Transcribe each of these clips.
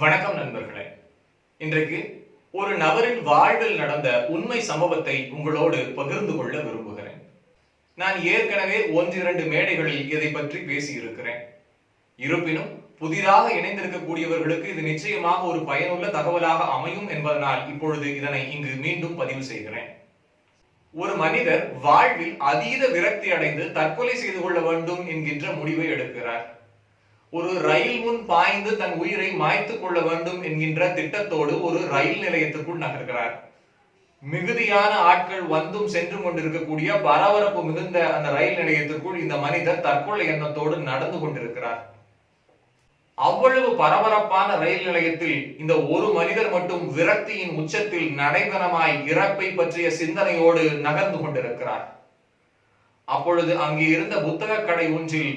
வணக்கம் நண்பர்களே. இன்றைக்கு ஒரு நபரின் வாழ்வில் நடந்த உண்மை சம்பவத்தை உங்களோடு பகிர்ந்து கொள்ள விரும்புகிறேன். நான் ஏற்கனவே ஒன்றிரண்டு மேடைகளில் இதை பற்றி பேசியிருக்கிறேன். இருப்பினும் புதிதாக இணைந்திருக்கக்கூடியவர்களுக்கு இது நிச்சயமாக ஒரு பயனுள்ள தகவலாக அமையும் என்பதனால் இப்பொழுது இதனை இங்கு மீண்டும் பதிவு செய்கிறேன். ஒரு மனிதர் வாழ்வில் அதீத விரக்தி அடைந்து தற்கொலை செய்து கொள்ள வேண்டும் என்கின்ற முடிவை எடுக்கிறார். ஒரு ரயில் முன் பாய்ந்து தன் உயிரை மாய்த்துக் கொள்ள வேண்டும் என்கின்ற திட்டத்தோடு ஒரு ரயில் நிலையத்துக்குள் நகர்கிறார். மிகுதியான ஆட்கள் வந்தும் சென்று கொண்டிருக்கக்கூடிய பரபரப்பு மிகுந்த அந்த ரயில் நிலையத்திற்குள் இந்த மனிதர் தற்கொலை எண்ணத்தோடு நடந்து கொண்டிருக்கிறார். அவ்வளவு பரபரப்பான ரயில் நிலையத்தில் இந்த ஒரு மனிதர் மட்டும் விரக்தியின் உச்சத்தில் நடைபெறமாய் இறப்பை பற்றிய சிந்தனையோடு நகர்ந்து கொண்டிருக்கிறார். அப்பொழுது அங்கே இருந்த புத்தக கடை ஒன்றில்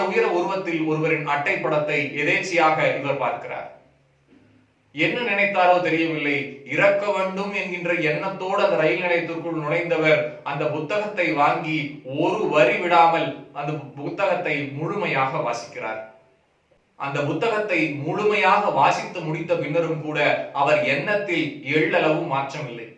உயர உருவத்தில் ஒருவரின் அட்டைப்படத்தை எதேச்சியாக இவர் பார்க்கிறார். என்ன நினைத்தாரோ தெரியவில்லை, இறக்க வேண்டும் என்கின்ற எண்ணத்தோடு அந்த ரயில் நிலையத்திற்குள் நுழைந்தவர் அந்த புத்தகத்தை வாங்கி ஒரு வரி விடாமல் அந்த புத்தகத்தை முழுமையாக வாசிக்கிறார். அந்த புத்தகத்தை முழுமையாக வாசித்து முடித்த பின்னரும் கூட அவர் எண்ணத்தில் எள்ளளவு மாற்றமில்லை.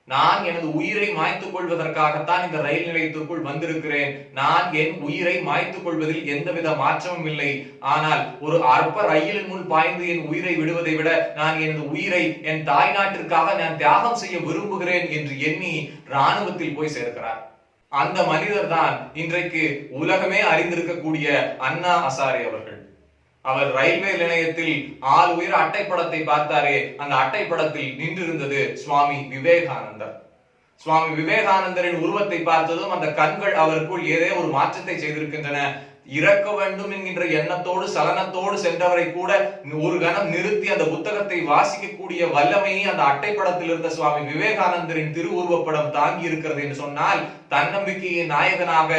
நான் எனது உயிரை மாய்த்துக் கொள்வதற்காகத்தான் இந்த ரயில் நிலையத்திற்குள் வந்திருக்கிறேன். நான் என் உயிரை மாய்த்துக் கொள்வதில் எந்தவித மாற்றமும் இல்லை. ஆனால் ஒரு அற்ப ரயிலின் முன் பாய்ந்து என் உயிரை விடுவதை விட நான் எனது உயிரை என் தாய் நாட்டிற்காக நான் தியாகம் செய்ய விரும்புகிறேன் என்று எண்ணி இராணுவத்தில் போய் சேர்க்கிறார். அந்த மனிதர் தான் இன்றைக்கு உலகமே அறிந்திருக்கக்கூடிய அண்ணா ஹசாரே அவர்கள். அவர் ரயில்வே நிலையத்தில் உயர அட்டைப்படத்தை பார்த்தாரே, அந்த அட்டைப்படத்தில் நின்றிருந்தது சுவாமி விவேகானந்தர். சுவாமி விவேகானந்தரின் உருவத்தை பார்த்ததும் அந்த கண்கள் அவருக்குள் ஏதோ ஒரு மாற்றத்தை செய்திருக்கின்றன. இறக்க வேண்டும் என்கின்ற எண்ணத்தோடு சலனத்தோடு சென்றவரை கூட ஒரு கணம் நிறுத்தி அந்த புத்தகத்தை வாசிக்கக்கூடிய வல்லமையை அந்த அட்டைப்படத்தில் இருந்த சுவாமி விவேகானந்தரின் திருவுருவப்படம் தாங்கி இருக்கிறது என்று சொன்னால், தன்னம்பிக்கையின் நாயகனாக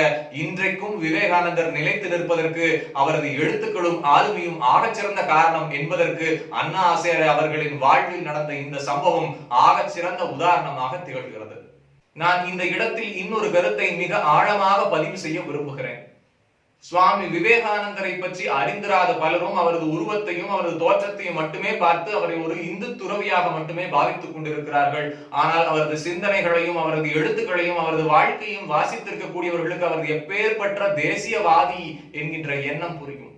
இன்றைக்கும் விவேகானந்தர் நிலைத்து நிற்பதற்கு அவரது எழுத்துக்களும் ஆளுமையும் ஆகச்சிறந்த காரணம் என்பதற்கு அண்ணா ஹசாரே அவர்களின் வாழ்வில் நடந்த இந்த சம்பவம் ஆகச்சிறந்த உதாரணமாக திகழ்கிறது. நான் இந்த இடத்தில் இன்னொரு கருத்தை மிக ஆழமாக பதிவு செய்ய விரும்புகிறேன். சுவாமி விவேகானந்தரை பற்றி அறிந்திராத பலரும் அவரது உருவத்தையும் அவரது தோற்றத்தையும் மட்டுமே பார்த்து அவரை ஒரு இந்து துறவியாக மட்டுமே பாவித்துக் கொண்டிருக்கிறார்கள். ஆனால் அவரது சிந்தனைகளையும் அவரது எழுத்துக்களையும் அவரது வாழ்க்கையும் வாசித்திருக்கக்கூடியவர்களுக்கு அவரது எப்பேற்பட்ட தேசியவாதி என்கின்ற எண்ணம் புரியும்.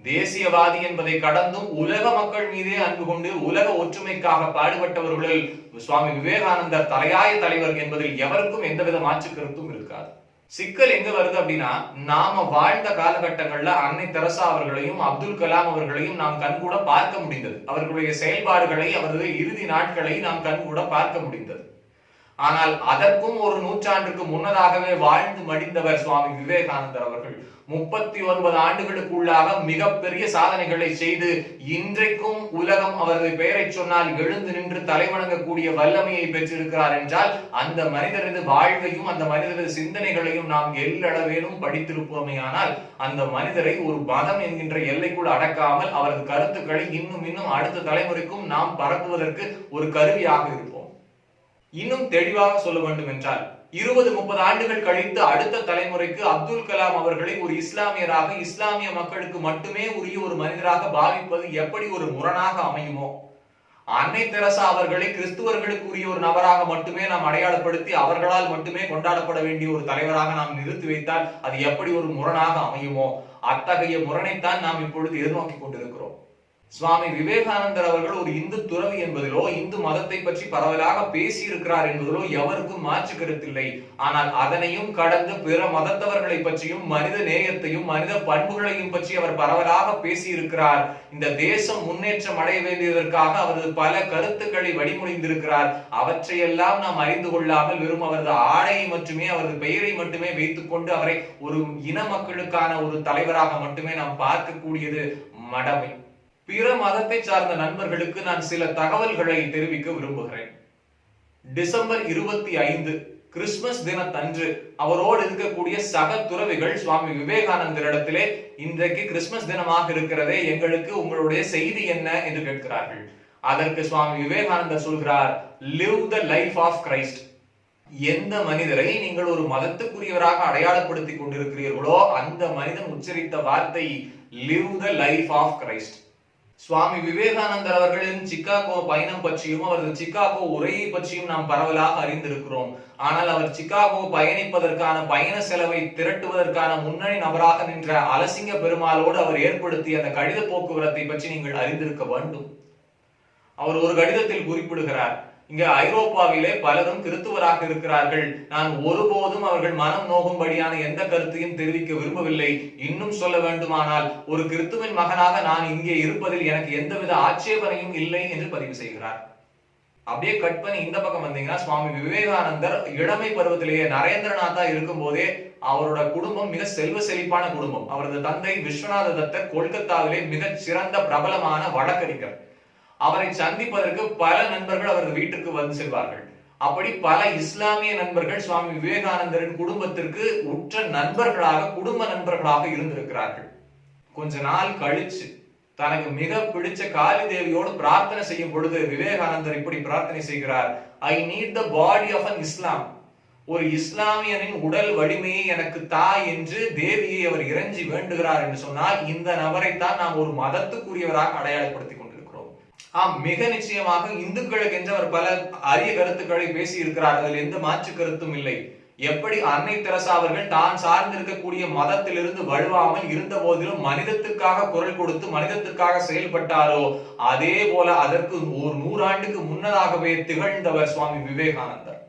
தேசியவாதி என்பதை கடந்தும் உலக மக்கள் மீதே அன்பு கொண்டு உலக ஒற்றுமைக்காக பாடுபட்டவர்கள் சுவாமி விவேகானந்தர் தலையாய தலைவர் என்பதில் எவருக்கும் எந்தவித மாற்று கருத்தும் இருக்காது. சிக்கல் எங்க வருது அப்படின்னா, நாம வாழ்ந்த காலகட்டங்கள்ல அன்னை தெரசா அவர்களையும் அப்துல் கலாம் அவர்களையும் நாம் கண்கூட பார்க்க முடிந்தது. அவர்களுடைய செயல்பாடுகளை, அவரது இறுதி நாட்களை நாம் கண்கூட பார்க்க முடிந்தது. ஆனால் அதற்கும் ஒரு நூற்றாண்டுக்கு முன்னதாகவே வாழ்ந்து மடிந்தவர் சுவாமி விவேகானந்தர் அவர்கள். 39 ஆண்டுகளுக்குள்ளாக மிகப்பெரிய சாதனைகளை செய்து இன்றைக்கும் உலகம் அவரது பெயரை சொன்னால் எழுந்து நின்று தலைவணங்கக்கூடிய வல்லமையை பெற்றிருக்கிறார் என்றால், அந்த மனிதரது வாழ்வையும் அந்த மனிதரது சிந்தனைகளையும் நாம் எல்லளவேனும் படித்திருப்போமேயானால் அந்த மனிதரை ஒரு மதம் என்கின்ற எல்லைக்குள் அடக்காமல் அவரது கருத்துக்களை இன்னும் அடுத்த தலைமுறைக்கும் நாம் பரப்புவதற்கு ஒரு கருவியாக இருப்போம். இன்னும் தெளிவாக சொல்ல வேண்டும் என்றால், 20-30 ஆண்டுகள் கழித்து அடுத்த தலைமுறைக்கு அப்துல் கலாம் அவர்களை ஒரு இஸ்லாமியராக, இஸ்லாமிய மக்களுக்கு மட்டுமே உரிய ஒரு மனிதராக பாவிப்பது எப்படி ஒரு முரணாக அமையுமோ, அன்னை தெரசா அவர்களை கிறிஸ்துவர்களுக்கு உரிய ஒரு நபராக மட்டுமே நாம் அடையாளப்படுத்தி அவர்களால் மட்டுமே கொண்டாடப்பட வேண்டிய ஒரு தலைவராக நாம் நிறுத்தி வைத்தால் அது எப்படி ஒரு முரணாக அமையுமோ, அத்தகைய முரணைத்தான் நாம் இப்பொழுது எதிர்நோக்கி கொண்டிருக்கிறோம். சுவாமி விவேகானந்தர் அவர்கள் ஒரு இந்து துறவி என்பதிலோ இந்து மதத்தை பற்றி பரவலாக பேசி இருக்கிறார் என்பதிலோ எவருக்கும் மாற்று கருத்தில்லை. ஆனால் அதனையும் கடந்து பிற மதத்தவர்களை பற்றியும் மனித நேயத்தையும் மனித பண்புகளையும் பற்றி அவர் பரவலாக பேசி இருக்கிறார். இந்த தேசம் முன்னேற்றம் அடைய வேண்டியதற்காக அவரது பல கருத்துக்களை வழிமொழிந்திருக்கிறார். அவற்றையெல்லாம் நாம் அறிந்து கொள்ளாமல் வெறும் அவரது ஆடையை மட்டுமே, அவரது பெயரை மட்டுமே வைத்துக் கொண்டு அவரை ஒரு இன மக்களுக்கான ஒரு தலைவராக மட்டுமே நாம் பார்க்கக்கூடியது மடமை. பிற மதத்தை சார்ந்த நண்பர்களுக்கு நான் சில தகவல்களை தெரிவிக்க விரும்புகிறேன். டிசம்பர் 25 கிறிஸ்துமஸ் தினத்தன்று அவரோடு இருக்கக்கூடிய சக துறவிகள் சுவாமி விவேகானந்தரிடத்திலே, இன்றைக்கு கிறிஸ்துமஸ் தினமாக இருக்கிறதே, எங்களுக்கு உங்களுடைய செய்தி என்ன என்று கேட்கிறார்கள். அதற்கு சுவாமி விவேகானந்தர் சொல்கிறார், live the life of Christ. எந்த மனிதரை நீங்கள் ஒரு மதத்துக்குரியவராக அடையாளப்படுத்திக் கொண்டிருக்கிறீர்களோ அந்த மனிதன் உச்சரித்த வார்த்தை live the life of Christ. Swami விவேகானந்தர் அவர்களின் சிக்காகோ பயணம் பற்றியும் அவரது சிக்காகோ உரையை பற்றியும் நாம் பரவலாக அறிந்திருக்கிறோம். ஆனால் அவர் சிக்காகோ பயணிப்பதற்கான பயண செலவை திரட்டுவதற்கான முன்னணி நபராக நின்ற அலசிங்க பெருமாளோடு அவர் ஏற்படுத்திய அந்த கடித போக்குவரத்தை பற்றி நீங்கள் அறிந்திருக்க வேண்டும். அவர் ஒரு கடிதத்தில் குறிப்பிடுகிறார், இங்க ஐரோப்பாவிலே பலரும் கிறித்துவராக இருக்கிறார்கள். நான் ஒருபோதும் அவர்கள் மனம் நோகும்படியான எந்த கருத்தையும் தெரிவிக்க விரும்பவில்லை. இன்னும் சொல்ல வேண்டுமானால் ஒரு கிறித்துவின் மகனாக நான் இங்கே இருப்பதில் எனக்கு எந்தவித ஆட்சேபனையும் இல்லை என்று பதிவு செய்கிறார். அப்படியே கட் பண்ணி இந்த பக்கம் வந்தீங்கன்னா சுவாமி விவேகானந்தர் இளமை பருவத்திலேயே நரேந்திரநாத்தா இருக்கும் போதே அவரோட குடும்பம் மிக செல்வ செழிப்பான குடும்பம். அவரது தந்தை விஸ்வநாத தத்தர் கொல்கத்தாவிலே மிக சிறந்த பிரபலமான வழக்கறிஞர். அவரை சந்திப்பதற்கு பல நண்பர்கள் அவரது வீட்டுக்கு வந்து செல்வார்கள். அப்படி பல இஸ்லாமிய நண்பர்கள் சுவாமி விவேகானந்தரின் குடும்பத்திற்கு உற்ற நண்பர்களாக, குடும்ப நண்பர்களாக இருந்திருக்கிறார்கள். கொஞ்ச நாள் கழிச்சு தனக்கு மிக பிடிச்ச காளி தேவியோடு பிரார்த்தனை செய்யும் பொழுது விவேகானந்தர் இப்படி பிரார்த்தனை செய்கிறார், I need the body of an Islam. ஒரு இஸ்லாமியனின் உடல் வலிமையை எனக்கு தா என்று தேவியை அவர் இறைஞ்சி வேண்டுகிறார் என்று சொன்னால் இந்த நபரைத்தான் நாம் ஒரு மதத்துக்குரியவராக அடையாளப்படுத்திக் கொண்டிருக்கிறோம். மிக நிச்சயமாக இந்துக்களுக்கு என்று அவர் பல அரிய கருத்துக்களை பேசி இருக்கிறார். அதில் எந்த மாற்று கருத்தும் இல்லை. எப்படி அன்னை தெரசா அவர்கள் தான் சார்ந்திருக்கக்கூடிய மதத்திலிருந்து வழுவாமல் இருந்த போதிலும் மனிதத்திற்காக குரல் கொடுத்து மனிதத்திற்காக செயல்பட்டாரோ அதே போல அதற்கு ஒரு 100 ஆண்டுக்கு முன்னதாகவே திகழ்ந்தவர் சுவாமி விவேகானந்தர்.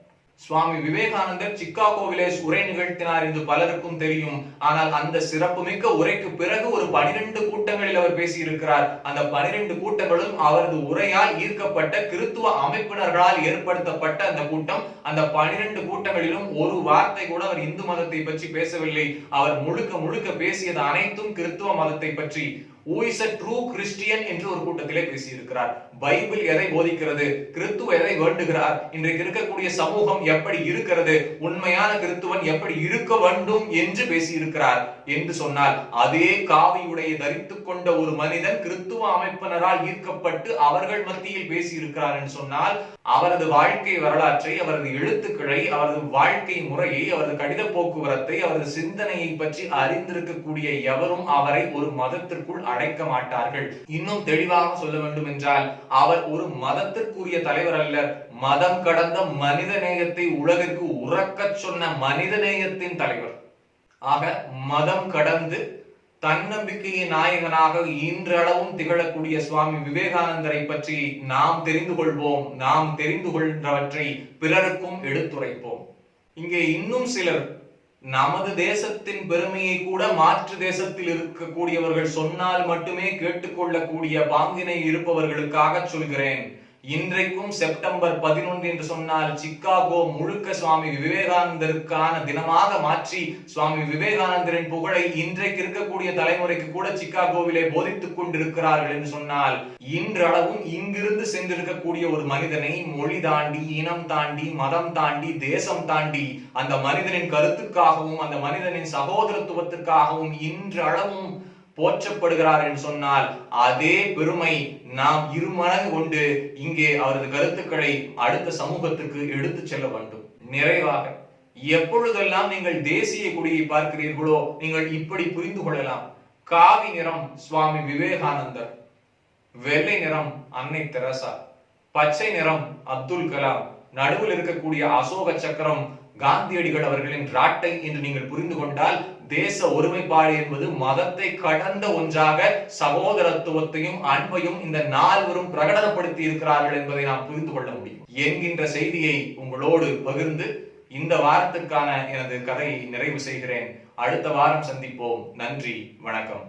சுவாமி விவேகானந்தர் சிக்காகோவிலே உரை நிகழ்த்தினார் என்று பலருக்கும் தெரியும். ஆனால் அந்த சிறப்புமிக்க உரைக்கு பிறகு ஒரு 12 கூட்டங்களில் அவர் பேசியிருக்கிறார். அந்த 12 கூட்டங்களும் அவரது உரையால் ஈர்க்கப்பட்ட கிறித்துவ அமைப்பினர்களால் ஏற்படுத்தப்பட்ட அந்த கூட்டம். அந்த 12 கூட்டங்களிலும் ஒரு வார்த்தை கூட அவர் இந்து மதத்தை பற்றி பேசவில்லை. அவர் முழுக்க முழுக்க பேசியது அனைத்தும் கிறித்துவ மதத்தை பற்றி. Who is a true Christian என்று ஒரு கூட்டத்திலே பேசியிருக்கிறார். பைபிள் எதை போதிக்கிறது, கிறித்துவ எதை வேண்டுகிறார், இன்றைக்கு இருக்கக்கூடிய சமூகம் எப்படி இருக்கிறது, உண்மையான கிறித்துவன் எப்படி இருக்க வேண்டும் என்று பேசியிருக்கிறார். என்று சொன்னால் அதே காவியுடைய தரித்துக் கொண்ட ஒரு மனிதன் கிறித்துவ அமைப்பினரால் ஈர்க்கப்பட்டு அவர்கள் மத்தியில் பேசியிருக்கிறார் என்று சொன்னால் அவரது வாழ்க்கை வரலாற்றை, அவரது எழுத்துக்களை, அவரது வாழ்க்கை முறையை, அவரது கடித போக்குவரத்தை, அவரது சிந்தனையை பற்றி அறிந்திருக்கக்கூடிய எவரும் அவரை ஒரு மதத்திற்குள் அடைக்க மாட்டார்கள். இன்னும் தெளிவாக சொல்ல வேண்டும் என்றால் அவர் ஒரு மதத்திற்குரிய தலைவர் அல்ல, மதம் கடந்த மனித நேயத்தை உலகிற்கு உறக்கச் சொன்ன மனித நேயத்தின் தலைவர். ஆக மதம் கடந்து தன்னம்பிக்கையின் நாயகனாக இன்றளவும் திகழக்கூடிய சுவாமி விவேகானந்தரை பற்றி நாம் தெரிந்து கொள்வோம். நாம் தெரிந்து கொள்கின்றவற்றை பிறருக்கும் எடுத்துரைப்போம். இங்கே இன்னும் சிலர் நமது தேசத்தின் பெருமையை கூட மாற்று தேசத்தில் இருக்கக்கூடியவர்கள் சொன்னால் மட்டுமே கேட்டுக்கொள்ளக்கூடிய பாங்கினை இருப்பவர்களுக்காக சொல்கிறேன். இன்றைக்கும் செப்டம்பர் 11 என்று சொன்னால் சிக்காகோ முழுக்க சுவாமி விவேகானந்தருக்கான தினமாக மாற்றி சுவாமி விவேகானந்தரின் புகழை இன்றைக்கு இருக்கக்கூடிய தலைமுறைக்கு கூட சிக்காகோவிலே போதித்துக் கொண்டிருக்கிறார்கள் என்று சொன்னால் இன்றளவும் இங்கிருந்து சென்றிருக்கக்கூடிய ஒரு மனிதனை மொழி தாண்டி, இனம் தாண்டி, மதம் தாண்டி, தேசம் தாண்டி அந்த மனிதனின் கருத்துக்காகவும் அந்த மனிதனின் சகோதரத்துவத்திற்காகவும் இன்றளவும் போற்றப்படுகிறார் என்று சொன்னால் அதே பெருமை நாம் இருமடங்கு கொண்டு இங்கே அவரது கருத்துக்களை அடுத்த சமூகத்துக்கு எடுத்து செல்ல வேண்டும். நிறைவாக எப்பொழுதெல்லாம் நீங்கள் தேசிய கொடியை பார்க்கிறீர்களோ நீங்கள் இப்படி புரிந்து கொள்ளலாம். காவி நிறம் சுவாமி விவேகானந்தர், வெள்ளை நிறம் அன்னை தெரசா, பச்சை நிறம் அப்துல் கலாம், நடுவில் இருக்கக்கூடிய அசோக சக்கரம் காந்தியடிகள் அவர்களின் ராட்டை என்று நீங்கள் புரிந்து கொண்டால் தேச ஒருமைப்பாடு என்பது மதத்தை கடந்த ஒன்றாக சகோதரத்துவத்தையும் அன்பையும் இந்த நால்வரும் பிரகடனப்படுத்தி இருக்கிறார்கள் என்பதை நாம் புரிந்து கொள்ள முடியும் என்கின்ற செய்தியை உங்களோடு பகிர்ந்து இந்த வாரத்திற்கான எனது கதையை நிறைவு செய்கிறேன். அடுத்த வாரம் சந்திப்போம். நன்றி, வணக்கம்.